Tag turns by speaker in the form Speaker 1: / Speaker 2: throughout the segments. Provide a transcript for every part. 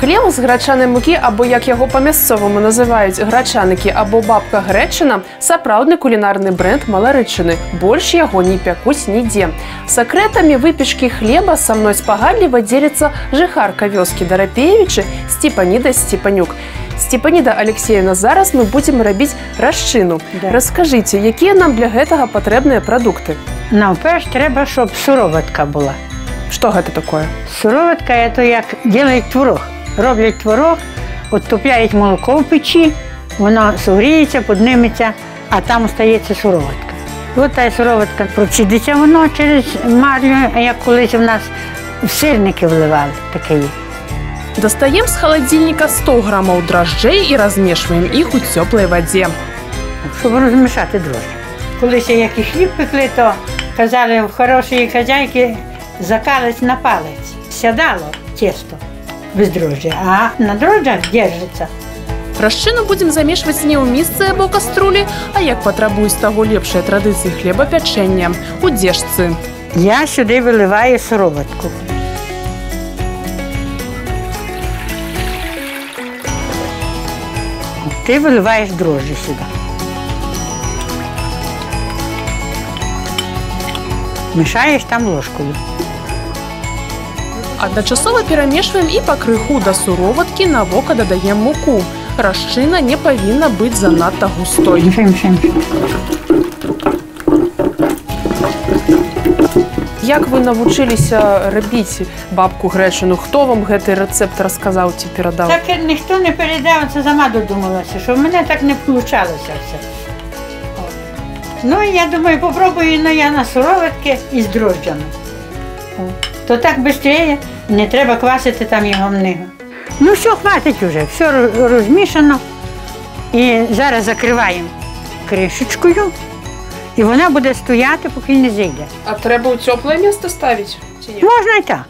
Speaker 1: Хлеб з грачанай мукі, або як яго па-мясцоваму называюць грачаныкі або бабка Грэчына, сапраўдны кулінарны бренд Маларычыны. Больш яго не пякуць нідзе. Сакрэтамі выпечкі хлеба са мной спагадліва дзеліцца жыхарка вёскі Дарапеевічы Степаніда Степанюк. Степаніда Алексеевна, зараз мы будзем рабіць расчыну. Раскажыце, якія нам для гэтага патрэбныя прадукты?
Speaker 2: Найперш трэба, щоб сыроватка була.
Speaker 1: Што гэта такое?
Speaker 2: Сыроватка – это як делають творог. Роблять творог, оттопляють молоко в печі, воно согріється, подниметься, а там остається сироватка. Ось та сироватка процідиться воно через марлю, як колись у нас в сирники вливали, таке є.
Speaker 1: Достаем с холодильника 100 граммов дрожжей и размешиваем их у теплой воде.
Speaker 2: Щоб розмішати дрожжі. Колись як і хліб пекли, то казали, в хорошої хазяйки закалець на палець. Сядало тесто без дрожжі, а на дрожжах держиться.
Speaker 1: Расчыну будем замешваць не ў місцы або каструлі, а як патрабуюць таго лепшыя традыцыі хлебапячэння – у дзежцы.
Speaker 2: Я сюди виливаю сироватку. Ти виливаєш дрожжі сюди. Мешаєш там ложкою.
Speaker 1: Адначасова перамешваем і пакрыху да суроваткі на вока дадаем муку. Расчына не павінна быць занадта густой.
Speaker 2: Мешаем.
Speaker 1: Як вы навучыліся рабіць бабку Грэчыну? Хто вам гэты рэцэпт расказаў ці перадаў?
Speaker 2: Так ніхто не передав, це сама додумалася, що в мене так не вийшло все. Ну, я думаю, попробую я на сироватки із дрожжами. То так швидше, не треба квасити там його много. Ну, все, хватить вже, все розмішано. І зараз закриваємо кришечкою. І вона буде стояти, поки не зійде.
Speaker 1: А треба у тепле місце ставити?
Speaker 2: Можна і так.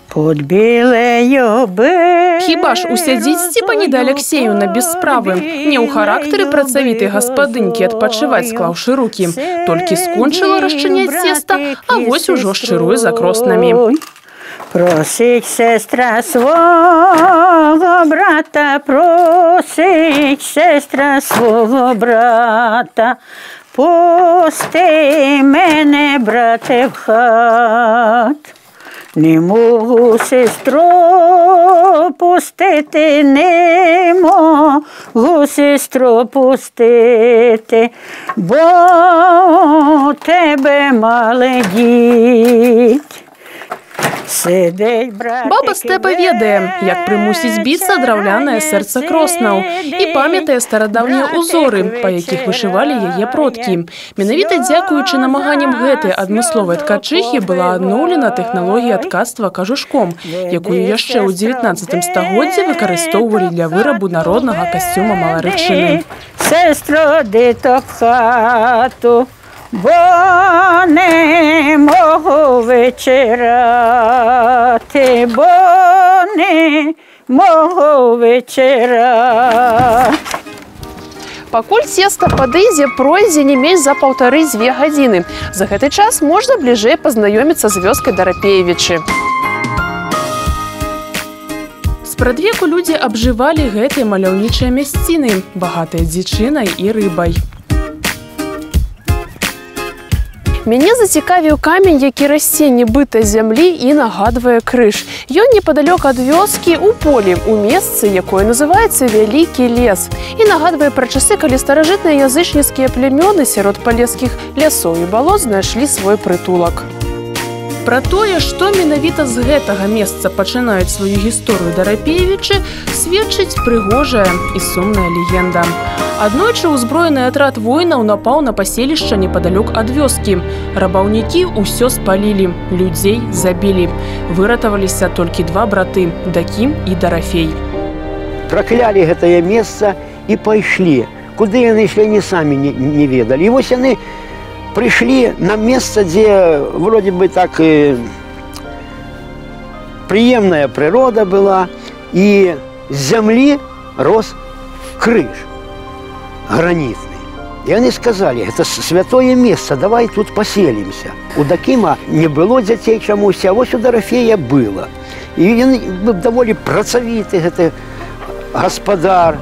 Speaker 2: Под білею берегою.
Speaker 1: Хіба ж усядзіць Степаніда Алексеевна без справы? Не ў характары працавітай гаспадынькі адпачываць, склаўшы рукі. Толькі скончыла расчыняць цеста, а вось ужо шчыруе за кроснамі.
Speaker 2: Просить сестра свого брата, просить сестра свого брата, пусти мене, брате, в хат. Не можу, сестру, пустити, не можу, сестру, пустити, бо тебе мале діть.
Speaker 1: Баба Степа ведае, як прымусіць біцца драўлянае сэрца кроснаў і памятае старадаўнія ўзоры, па якіх вышывалі яе продкі. Менавіта дзякуючы намаганням гэтай адмысловай ткачыхі была адноўлена тэхналогія ткацтва кажушком, якую яшчэ ў 19 стагоддзі выкарыстоўвалі для вырабу народнага касцюма Маларычыны.
Speaker 2: Сестро, диток в хату, бо не можу вечерати, бо не можу вечерати.
Speaker 1: Пакуль цеста падыдзе, пройдзе не менш за 1,5–2 гадзіны. За гэты час можна бліжэй пазнаёміцца з вёскай Дарапеевічы. Спрадвеку людзі абжывалі гэтай маляўнічай мясціны, багатай дзічынай і рыбай. Мяне зацікавіў камень, які расце нібыта зямлі і нагадвае крыж. Ён непадалёк ад вёскі ў полі, у месцы, якое называецца Вялікі лес. І нагадвае пра часы, калі старажытныя язычніцкія племёны сярод палескіх лясоў і балот знайшлі свой прытулак. Пра тое, што менавіта з гэтага месца пачынаюць сваю гісторыю Дарапеевічы, сведчыць прыгожая і сумная легенда. Аднойчы ўзброены атрад воінаў напаў на паселішча непадалёк ад вёскі. Рабаўнікі ўсё спалілі, людзей забілі. Выратаваліся толькі 2 браты – Дакім і Дарафей.
Speaker 3: Праклялі гэтае месца і пайшлі. Куды яны ішлі, не самі не ведалі. І вось яны пришли на место, где вроде бы так приемная природа была, и с земли рос крыж гранитный. И они сказали, это святое место, давай тут поселимся. У Дакима не было детей чомусь, а вот у Дарафея было. І він був доволі працавітий, гэты гаспадар.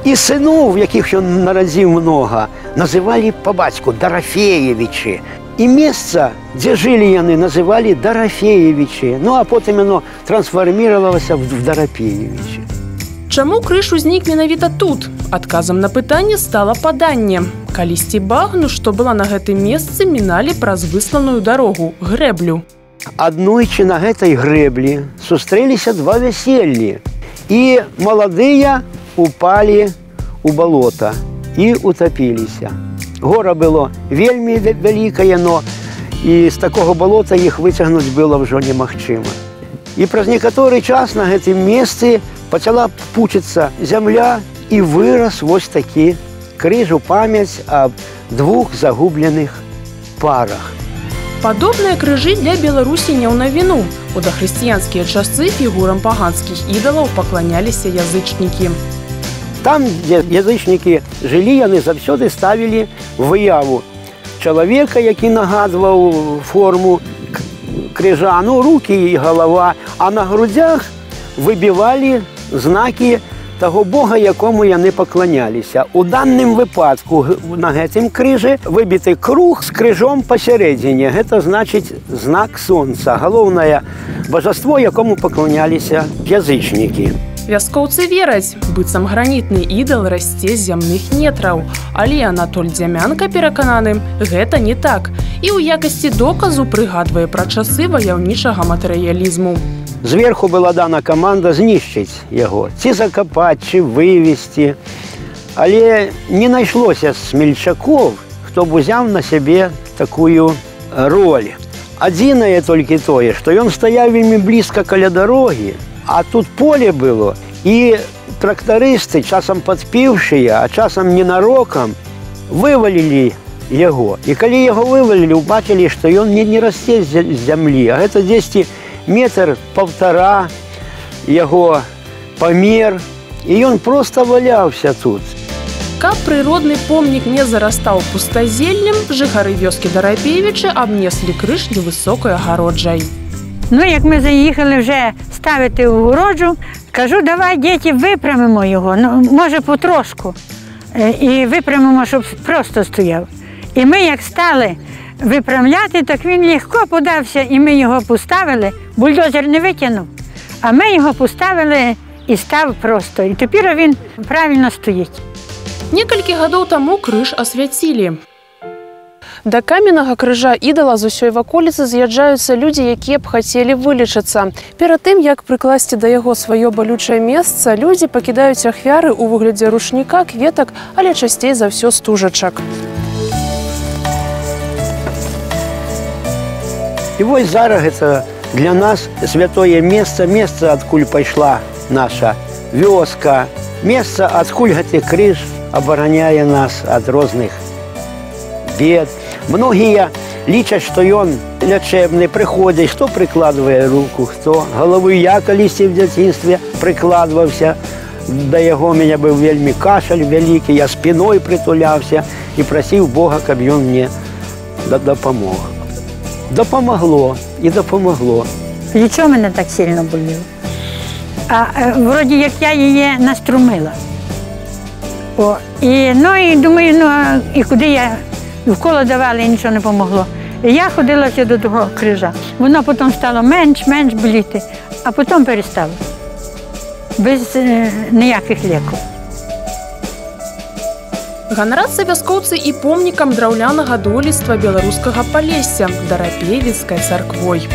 Speaker 3: І синов, яких він народив много, називали по батьку Дорофеевичи. І місце, де жили вони, називали Дорофеевичи. Ну, а потім воно трансформувалося в Доропеевичи.
Speaker 1: Чаму крыж узнік менавіта тут? Адказам на пытанне стала паданне. Калісьці багну, што была на гэтым месцы, міналі праз высланую дарогу – грэблю.
Speaker 3: Аднойчы на гэтай грэблі сустрэліся два вяселлі. І маладыя упалі ў балота і утапіліся. Гора было вельмі вялікае, но і з такога балота іх выцягнуць было ўжо немагчыма. І праз некаторы час на гэтым месцы пачала пучыцца зямля і вырас вось такі крыж у памяць аб двух загубленых парах.
Speaker 1: Падобныя крыжы для Беларусі не ў навіну. У дахрысціянскія часы фігурам паганскіх ідалаў пакланяліся язычнікі.
Speaker 3: Там, дзе язычнікі жылі, яны заўсёды ставілі выяву чалавека, які нагадваў форму крыжа, ну, рукі і галава, а на грудзях выбівалі знакі таго Бога, якому яны пакланяліся. У данным выпадку на гэтым крыжы выбіты круг з крыжом пасярэдзіне. Гэта значыць знак сонца, галоўнае бажаство, якому пакланяліся язычнікі.
Speaker 1: Вяскоўцы вераць, быццам гранітны ідал расце з зямных нетраў. Але Анатоль Дзямянка перакананы, гэта не так. І ў якасці доказу прыгадвае пра часы ваяўнічага матэрыялізму.
Speaker 3: Зверху была дана каманда знішчыць яго, ці закапаць, ці вывезці. Але не найшлося смельчакоў, хто б узяў на сябе такую роль. Адзінае толькі тое, што ён стаяў вельмі блізка каля дарогі, а тут поле было, і трактарысты, часам падпіўшыя, а часам ненарокам, вывалілі яго. І калі яго вывалілі, убачылі, што ён не расце з зямлі, а гэта дзесьці метр паўтара яго памер, і ён проста валяўся тут.
Speaker 1: Каб прыродны помнік не зарастаў пустазеллем, жыхары вёскі Доропеевичы абнеслі крыж невысокай агароджай.
Speaker 2: Ну, як ми заїхали вже ставити огороджу, кажу, давай, діти, випрямимо його, ну, може, потрошку. І випрямимо, щоб просто стояв. І ми, як стали виправляти, так він легко подався, і ми його поставили. Бульдозер не витягнув, а ми його поставили і став просто. І тепер він правильно стоїть.
Speaker 1: Некалькі гадоў таму крыж асвяцілі. Да каменнага крыжа ідала з усёй ваколіцы з'язджаюцца людзі, якія б хацелі вылечыцца. Перад тым, як прыкласці да яго сваё балючае месца, людзі пакідаюць ахвяры ў выглядзе рушніка, кветак, але часцей за ўсё стужачак.
Speaker 3: І вось зараз гэта для нас святое месца, месца, адкуль пайшла наша вёска, месца, адкуль гэты крыж абараняе нас ад розных бед. Многія лічаць, што ён лячэбны, прыходзіць, хто прыкладвае руку, хто галаву. Я калісьці в дзяцінстве прыкладваўся да яго, у мяне быў вельмі кашаль вялікі, я спіной прытуляўся і прасіў Бога, каб ён мне дапамог. Дапамагло і дапамагло.
Speaker 2: Плечо мене так сильно боліло. А вроді як я її наструмила. І думаю, і куди я вколо давала, і нічого не помогло. І я ходила до того крижа. Воно потім стало менш боліти, а потім перестало. Без ніяких ліків.
Speaker 1: Ганарацца вяскоўцы і помнікам драўлянага дойлідства беларускага Палесся, Доропеевіцкай царквой.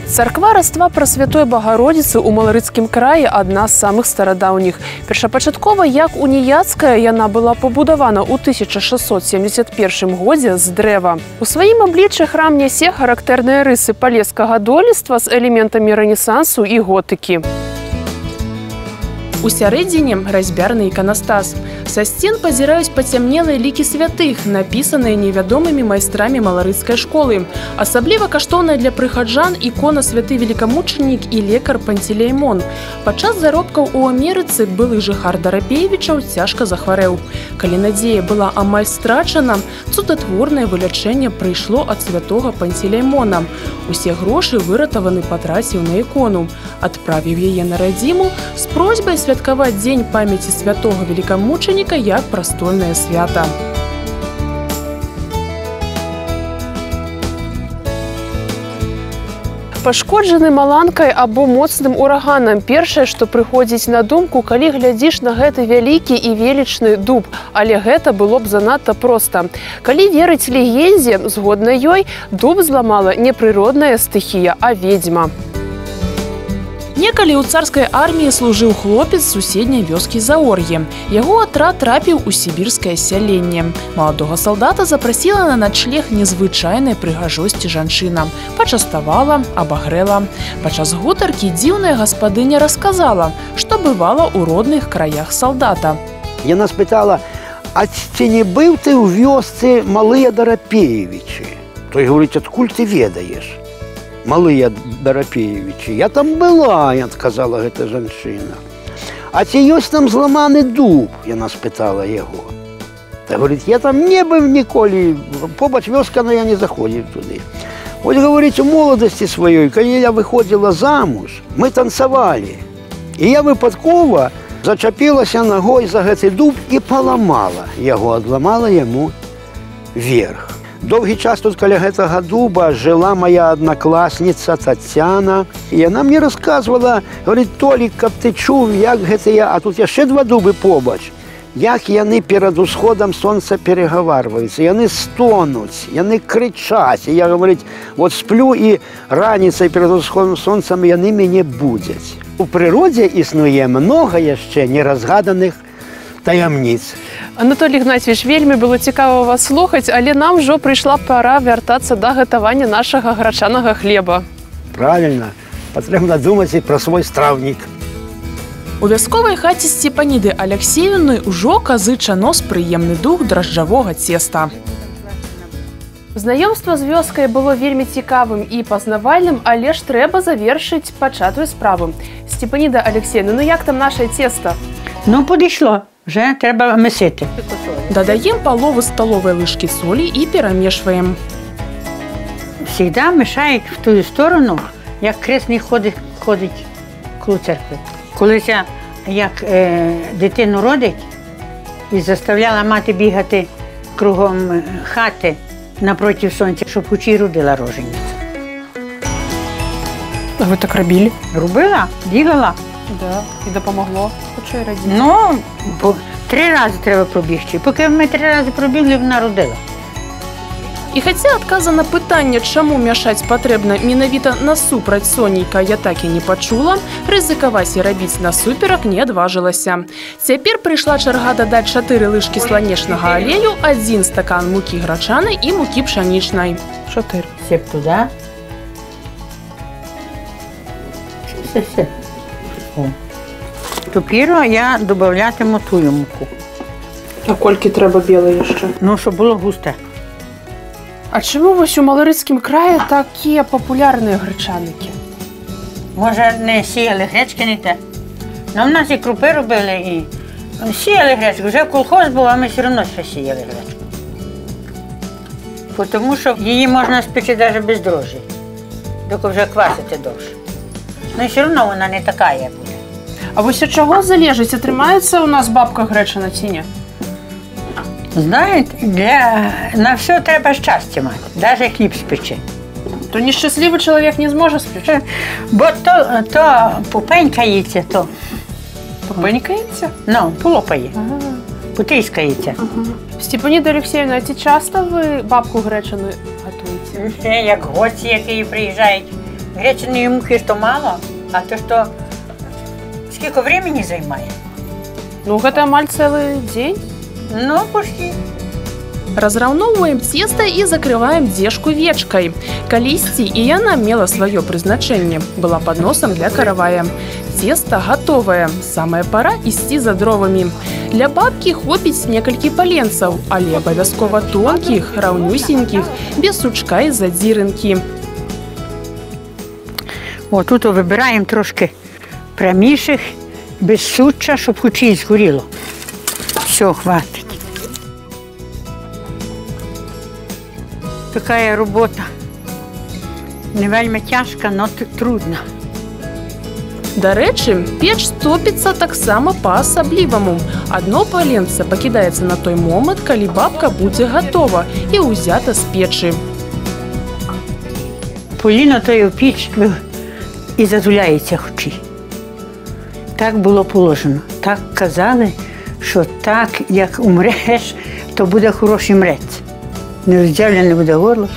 Speaker 1: Царква Раства Прасвятой Багародзіцы ў Маларыцкім краі адна з самых старадаўніх. Першапачаткова, як уніяцкая, яна была пабудавана ў 1671 годзе з дрэва. У сваім абліччы храм нясе характэрныя рысы палескага дойлідства з элементамі рэнесансу і готыкі. У сярэдзіне разьбярны іканастас. Са сцен пазіраюць пацямнелыя лікі святых, напісаныя невядомымі майстрамі маларыцкай школы. Асабліва каштоўная для прыхаджан ікона святы велікамучанік і лекар Пантелеймон. Падчас заробкаў у Амерыцы былы жыхар Дарапеевічаў цяжка захварэў. Калі надзея была амаль страчана, цудатворнае вылячэнне прыйшло ад святога Пантелеймона. Усе грошы выратаваны патраціў на ікону. Адправіў яе на радзіму з просьбай святкаваць дзень памяці святога велікамучаніка як прастольнае свята. Пашкоджаны маланкай або моцным ураганам. Першае, што прыходзіць на думку, калі глядзіш на гэты вялікі і велічны дуб. Але гэта было б занадта проста. Калі верыць легендзе, згодна ёй, дуб зламала не прыродная стыхія, а ведзьма. Некалі ў царскай арміі служыў хлопец з суседняй вёскі Заор'е. Яго атрад трапіў у сібірскае сяленне. Маладога салдата запрасіла на начлег незвычайнай прыгажосці жанчына. Пачаставала, абагрэла. Падчас гутаркі дзіўная гаспадыня расказала, што бывала ў родных краях салдата.
Speaker 3: Яна спытала, а ці не быў ты ў вёсцы малыя Дарапеевічы? Той говорить, адкуль ты ведаеш? Малыя Дарапеевічы. Я там была, адказала гэта жанчына. А ці ёсць там зламаны дуб? Яна спытала яго. Та говорить, я там не быў ніколі, побач вёска, но я не заходзіў туды. Вось, говорить, у моладасці сваёй, калі я выходзіла замуж, мы танцавалі. І я выпадкова зачапілася ногой за гэты дуб і паламала яго, адламала яму верх. Доўгі час тут каля гэтага дуба жыла моя аднакласніца Тацяна. І яна мне расказвала, говорит, Толік, каб ты чуў, як гэтыя, а тут яшчэ два дубы побач, як яны перад усходам сонца перагаварваюцца, яны стонуць, яны крычаць. І я, говорить, вот сплю і раніцай перад усходам сонцам яны мяне будзяць. У прыродзе існуе многа яшчэ неразгаданых таямніц.
Speaker 1: Анатолій Ігнатьевич, вельмі было цікава вас слухаць, але нам ўжо прыйшла пара вяртацца да гатавання нашага грачанага хлеба.
Speaker 3: Правильно. Патрэбна думаць і пра свой стравнік.
Speaker 1: У вясковай хаце Сцепаніды Аляксеевны ўжо казыча нос прыемны дух дражджавога цеста. Знаёмства з вёскай было вельмі цікавым і пазнавальным, але ж трэба завершыць пачатую справу. Степаніда Алексеевна, ну як там наше цеста?
Speaker 2: Ну, підійшло. Вже треба месити.
Speaker 1: Додаем полову столовой ложки соли и перемешиваем.
Speaker 2: Всегда мешають в ту сторону, як кресний ходить коло церкви. Колись я, як дитину родить, і заставляла мати бігати кругом хати напроти сонця, щоб хоч і родила рожениця.
Speaker 1: А ви так робили?
Speaker 2: Робила, бігала.
Speaker 1: Да, і допомогло. Хочу і радіти.
Speaker 2: Ну, 3 рази треба пробігти. Поки ми 3 рази пробігли, вона родила.
Speaker 1: І хаця адказа на пытанне, чаму мяшаць патрэбна менавіта насупраць сонейка, я так і не пачула, рызыкаваць і рабіць насуперак не адважылася. Цяпер прыйшла чарга дадаць 4 лыжкі сланечнага алею, 1 стакан мукі грачанай і мукі пшанічнай. 4.
Speaker 2: Сип туди. Все. Тепер я додаватиму ту муку.
Speaker 1: А колькі трэба белої ще?
Speaker 2: Ну, щоб було густе.
Speaker 1: А чому вось у Малорицькім краї такі популярні гречаники?
Speaker 2: Може, не сіяли гречки, не те. Ну, в нас і крупи робили, і сіяли гречку. Вже колхоз був, а ми все одно ще сіяли гречку. Тому що її можна спекти навіть без дрожжі, доки вже квасити довше. Ну, і все одно вона не така, як буде.
Speaker 1: А ось від чого залежить? Тримається у нас бабка гречана чи ні?
Speaker 2: Знаєте, на все треба щастя мати, навіть хліб спечи.
Speaker 1: То нещасливий чоловік не зможе спечи?
Speaker 2: Бо то попенькається, то.
Speaker 1: Попенькається?
Speaker 2: Ну, полопає, потискається.
Speaker 1: Степаніда Олексіївна, а чи часто ви бабку гречану готуєте?
Speaker 2: Як гості, які приїжджають. Гречаної мухи то мало, а то що скільки времени займає?
Speaker 1: Ну, гэта амаль цілий день.
Speaker 2: Ну, почти.
Speaker 1: Разраўноўваем цеста і закрываем дзежку вечкай. Калісьці і яна мела сваё прызначэнне. Была падносам для каравая. Цеста гатовае. Самая пара ісці за дровамі. Для бабкі хопіць некалькі паленцаў, але абавязкова тонкіх, раўнюсенькіх, без сучка і задзірынкі.
Speaker 2: О, тут вибираємо трошки пряміших, без суччя, щоб хоч і згоріло. Все, хватить. Така робота. Не вельми тяжка, але трудна.
Speaker 1: Дарэчы, печ топіцца таксама па-асабліваму. Адно паленце пакідаецца на той момант, калі бабка будзе гатова і ўзята з печы.
Speaker 2: Поліно тою піч і затуляється хочі. Так було положено. Так казали, що так, як умреш, то буде хороший мрець. Не роздзяўлене буде горло.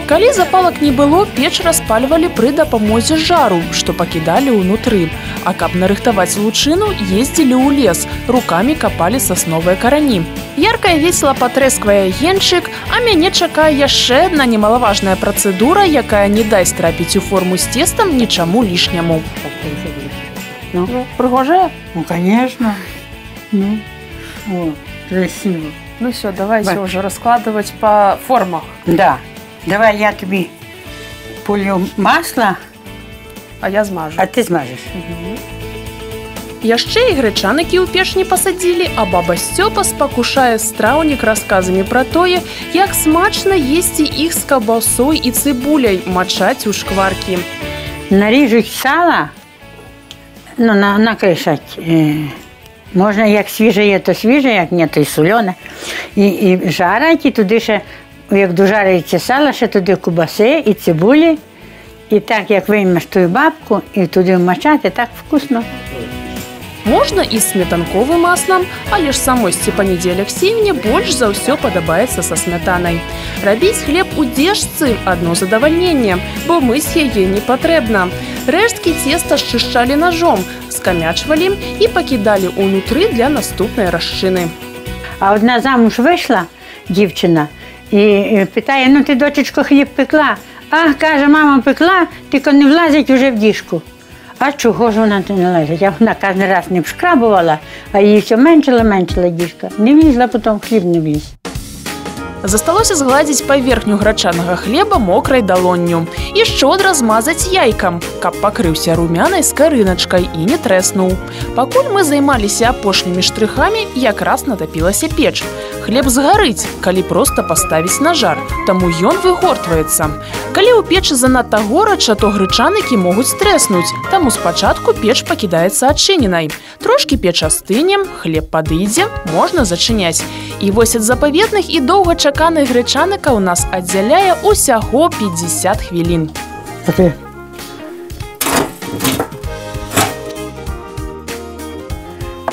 Speaker 1: Калі запалак не было, печ распальвалі пры дапамозе жару, што пакідалі ўнутры. А каб нарыхтаваць лучыну, ездзілі ў лес, рукамі капалі сасновыя карані. Яркая весела патрэсквае генчык, а мяне чакае яшчэ адна немалаважная працэдура, якая не дасць трапіць у форму з цестам нічаму лішняму.
Speaker 2: Ну,
Speaker 1: прыгожая?
Speaker 2: Ну, конечно. Ну, о, красиво.
Speaker 1: Ну все, давайте уже раскладывать по формах.
Speaker 2: Да. Давай я тобі полью масла,
Speaker 1: а я змажу.
Speaker 2: А ти змажеш.
Speaker 1: Яшчэ і гречанікі ў печ не пасадзілі, а баба Сцёпа спакушае страўнік расказамі пра тое, як смачна есці іх з кабасой і цыбуляй, мачаць у шкваркі.
Speaker 2: Наріжуть сало, ну, накришать. Можна як свіже є, то свіже, як ні, то й солене. І жарять, і туди ще, як дожарюється сало, ще туди кубаси і цибулі. І так, як виймеш ту бабку, і туди вмачати, так вкусно.
Speaker 1: Можна і з сметанковым маслам, але ж самой Сцепаніде Алексеевне больш за ўсё падабаецца са смятанай. Рабіць хлеб у дзежцы – адно задавальненне, бо мыць яе не патрэбна. Рэшткі цеста счышчалі ножом, скамячвалі і пакідалі ўнутры для наступнай расчыны.
Speaker 2: А одна замуж вийшла, дівчина, і питає: ну ти, дочечко, хліб пекла? А, каже, мама пекла, тільки не влазить вже в діжку. А чого ж вона не лежить? А вона кожен раз не вшкрабувала, а її все меншила діжка. Не влізла, потім хліб не вліз.
Speaker 1: Засталося згладзіць паверхню грачанага хлеба мокрай далонню і шчодра змазаць яйкам, каб пакрыўся румянай скарыначкай і не трэснуў. Пакуль мы займаліся апошнімі штрыхамі, якраз натапілася печ. Хлеб згарыць, калі проста паставіць на жар, таму ён выгортваецца. Калі ў печы занадта горача, то грычанікі могуць трэснуць, таму спачатку печ пакідаецца адчыненай. Трошкі печ астыне, хлеб падыдзе, можна зачыняць. І вось ад запаветных і доўгачаканых грычаніка ў нас аддзяляе ўсяго 50 хвілін.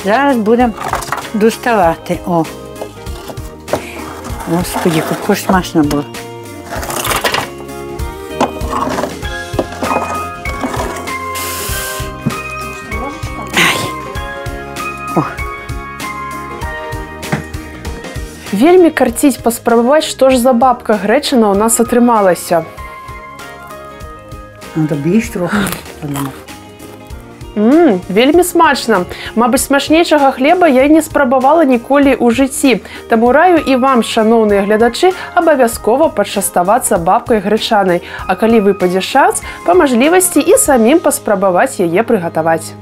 Speaker 2: Зараз будемо доставати. О. Господи, як ж смачно було.
Speaker 1: Вельмі карціць паспрабаваць, што ж за бабка грэчына ў нас атрымалася.
Speaker 2: Ну, добіш трохи.
Speaker 1: Вельмі смачна. Мабыць, смачнейшага хлеба я не спрабавала ніколі ў жыцці. Таму раю і вам, шаноўныя гледачы, абавязкова пачаставацца бабкай гречанай. А калі выпадзе шанс, па мажлівасці і самім паспрабаваць яе прыгатаваць.